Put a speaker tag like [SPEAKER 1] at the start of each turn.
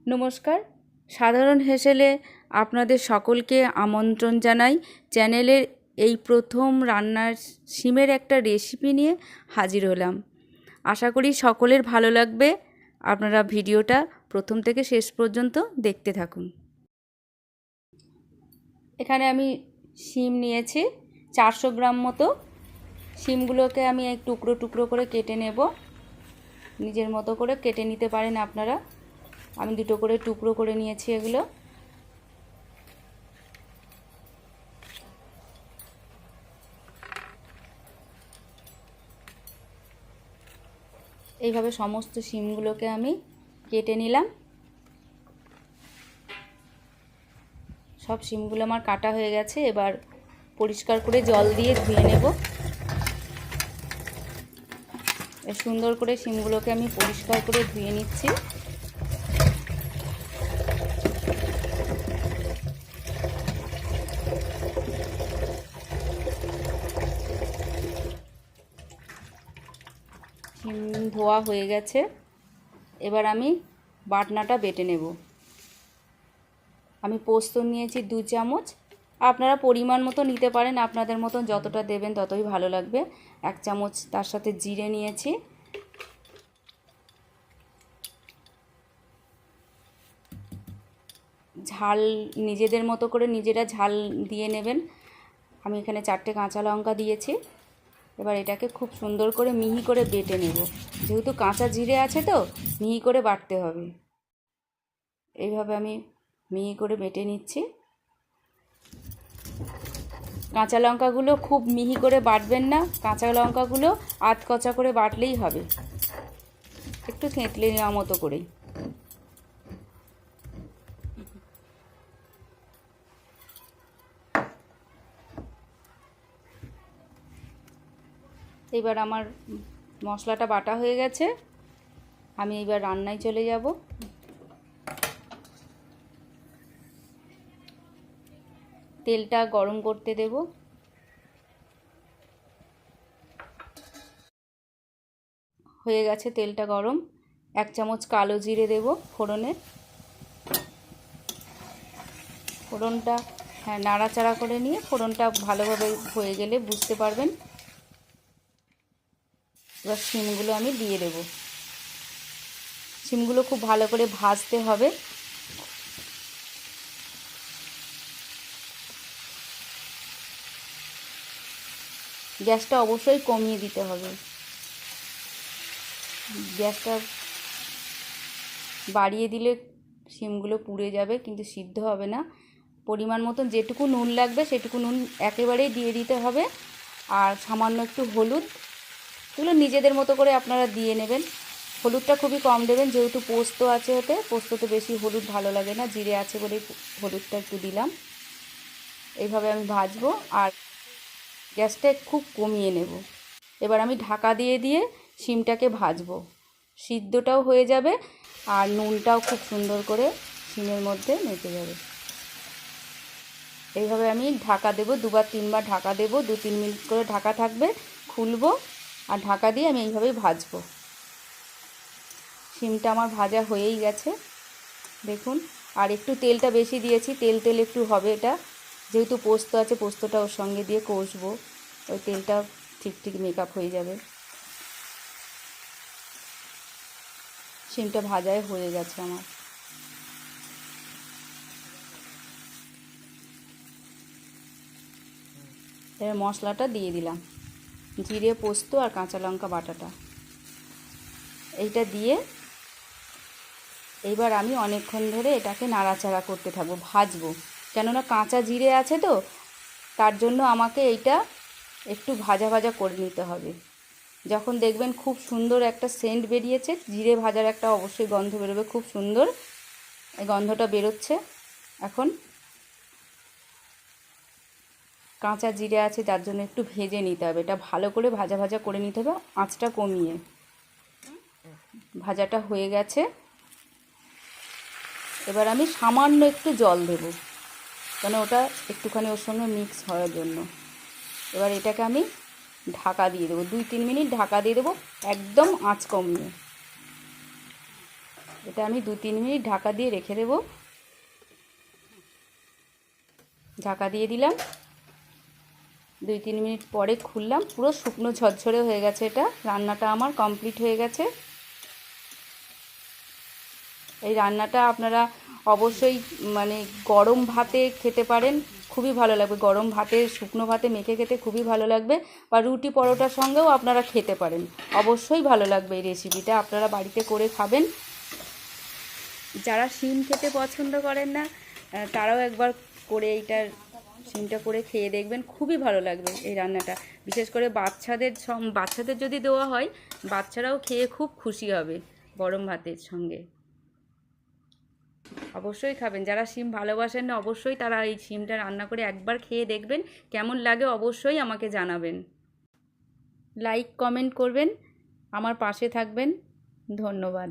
[SPEAKER 1] নমস্কার। সাধারণ হেসেলে আপনাদের সকলকে আমন্ত্রণ জানাই। চ্যানেলের এই প্রথম রান্নার শিমের একটা রেসিপি নিয়ে হাজির হলাম। আশা করি সকলের ভালো লাগবে। আপনারা ভিডিওটা প্রথম থেকে শেষ পর্যন্ত দেখতে থাকুন। এখানে আমি শিম নিয়েছি 400 গ্রাম মতো। শিমগুলোকে আমি এক টুকরো টুকরো করে কেটে নেব। নিজের মতো করে কেটে নিতে পারেন আপনারা। আমি দুটো করে টুকরো করে নিয়েছি এগুলো। এইভাবে সমস্ত শিমগুলোকে আমি কেটে নিলাম। সব শিমগুলো আমার কাটা হয়ে গেছে। এবার পরিষ্কার করে জল দিয়ে ধুয়ে নেব। সুন্দর করে শিমগুলোকে আমি পরিষ্কার করে ধুয়ে নিচ্ছি। শিম ধোয়া হয়ে গেছে। এবার আমি বাটনাটা বেটে নেব। আমি পোস্ত নিয়েছি 2 চামচ। আপনারা পরিমাণ মতো নিতে পারেন, আপনাদের মতন যতটা দেবেন ততই ভালো লাগবে। 1 চামচ তার সাথে জিরে নিয়েছি। ঝাল নিজেদের মতো করে নিজেরা ঝাল দিয়ে নেবেন। আমি এখানে 4টে কাঁচা লঙ্কা দিয়েছি। এবার এটাকে খুব সুন্দর করে মিহি করে বেটে নেব। যেহেতু কাঁচা জিরে আছে তো মিহি করে বাটতে হবে। এইভাবে আমি মিহি করে বেটে নিচ্ছি। কাঁচা লঙ্কাগুলো খুব মিহি করে বাটবেন না, কাঁচা লঙ্কাগুলো আধকচা করে বাটলেই হবে, একটু থেঁতলে নেওয়া মতো করেই। এবার আমার মশলাটা বাটা হয়ে গেছে। আমি এবার রান্নায় চলে যাব। তেলটা গরম করতে দেব। হয়ে গেছে তেলটা গরম। 1 চামচ কালো জিরে দেব ফোড়নে। ফোড়নটা নাড়াচাড়া করে নিয়ে ফোড়নটা ভালোভাবে হয়ে গেলে বুঝতে পারবেন। এবার শিমগুলো আমি দিয়ে দেব। শিমগুলো খুব ভালো করে ভাজতে হবে। গ্যাসটা অবশ্যই কমিয়ে দিতে হবে। গ্যাসটা বাড়িয়ে দিলে শিমগুলো পুড়ে যাবে, কিন্তু সিদ্ধ হবে না। পরিমাণ মতন যেটুকু নুন লাগবে সেটুকু নুন একেবারেই দিয়ে দিতে হবে। আর সামান্য একটু হলুদ, এগুলো নিজেদের মতো করে আপনারা দিয়ে নেবেন। হলুদটা খুবই কম দেবেন, যেহেতু পোস্ত আছে ওতে। পোস্ততে বেশি হলুদ ভালো লাগে না, জিরে আছে বলেই হলুদটা একটু দিলাম। এইভাবে আমি ভাজবো আর গ্যাসটা খুব কমিয়ে নেব। এবার আমি ঢাকা দিয়ে দিয়ে শিমটাকে ভাজবো। সিদ্ধটাও হয়ে যাবে আর নুনটাও খুব সুন্দর করে শিমের মধ্যে মেখে যাবে। এইভাবে আমি ঢাকা দেবো, 2-3 বার ঢাকা দেবো। 2-3 মিনিট করে ঢাকা থাকবে। খুলবো আর ঢাকা দিয়ে আমি এইভাবেই ভাজবো। শিমটা আমার ভাজা হয়েই গেছে দেখুন। আর একটু তেলটা বেশি দিয়েছি, তেল তেল একটু হবে এটা, যেহেতু পোস্ত আছে। পোস্তটা ওর সঙ্গে দিয়ে কষবো, ওই তেলটা ঠিক ঠিক মেকআপ হয়ে যাবে। শিমটা ভাজাই হয়ে গেছে আমার। এবার মশলাটা দিয়ে দিলাম, জিরে, পোস্ত আর কাঁচা লঙ্কা বাটাটা। এইটা দিয়ে এইবার আমি অনেকক্ষণ ধরে এটাকে নাড়াচাড়া করতে থাকবো, ভাজবো। কেননা কাঁচা জিরে আছে তো, তার জন্য আমাকে এইটা একটু ভাজা ভাজা করে নিতে হবে। যখন দেখবেন খুব সুন্দর একটা সেন্ট বেরিয়েছে, জিরে ভাজার একটা অবশ্যই গন্ধ বেরোবে, খুব সুন্দর এই গন্ধটা বেরোচ্ছে। এখন কাঁচা জিরে আছে যার জন্য একটু ভেজে নিতে হবে, এটা ভালো করে ভাজা ভাজা করে নিতে হবে, আঁচটা কমিয়ে। ভাজাটা হয়ে গেছে। এবার আমি সামান্য একটু জল দেব, কারণ ওটা একটুখানি ওর সঙ্গে মিক্স হওয়ার জন্য। এবার এটাকে আমি ঢাকা দিয়ে দেবো, 2-3 মিনিট ঢাকা দিয়ে দেবো, একদম আঁচ কমিয়ে। এটা আমি 2-3 মিনিট ঢাকা দিয়ে রেখে দেব। ঢাকা দিয়ে দিলাম। 2-3 মিনিট পরে খুললাম, পুরো শুকনো ঝরঝরে হয়ে গেছে। এটা রান্নাটা আমার কমপ্লিট হয়ে গেছে। এই রান্নাটা আপনারা অবশ্যই মানে গরম ভাতে খেতে পারেন, খুবই ভালো লাগবে। গরম ভাতে, শুকনো ভাতে মেখে খেতে খুবই ভালো লাগবে, বা রুটি পরোটার সঙ্গেও আপনারা খেতে পারেন। অবশ্যই ভালো লাগবে এই রেসিপিটা, আপনারা বাড়িতে করে খাবেন। যারা শিম খেতে পছন্দ করেন না তারাও একবার করে এইটার শিমটা করে খেয়ে দেখবেন, খুবই ভালো লাগবে এই রান্নাটা। বিশেষ করে বাচ্চাদের যদি দেওয়া হয়, বাচ্চারাও খেয়ে খুব খুশি হবে গরম ভাতের সঙ্গে। অবশ্যই খাবেন। যারা শিম ভালোবাসেন না, অবশ্যই তারা এই শিমটা রান্না করে একবার খেয়ে দেখবেন, কেমন লাগে অবশ্যই আমাকে জানাবেন। লাইক কমেন্ট করবেন, আমার পাশে থাকবেন। ধন্যবাদ।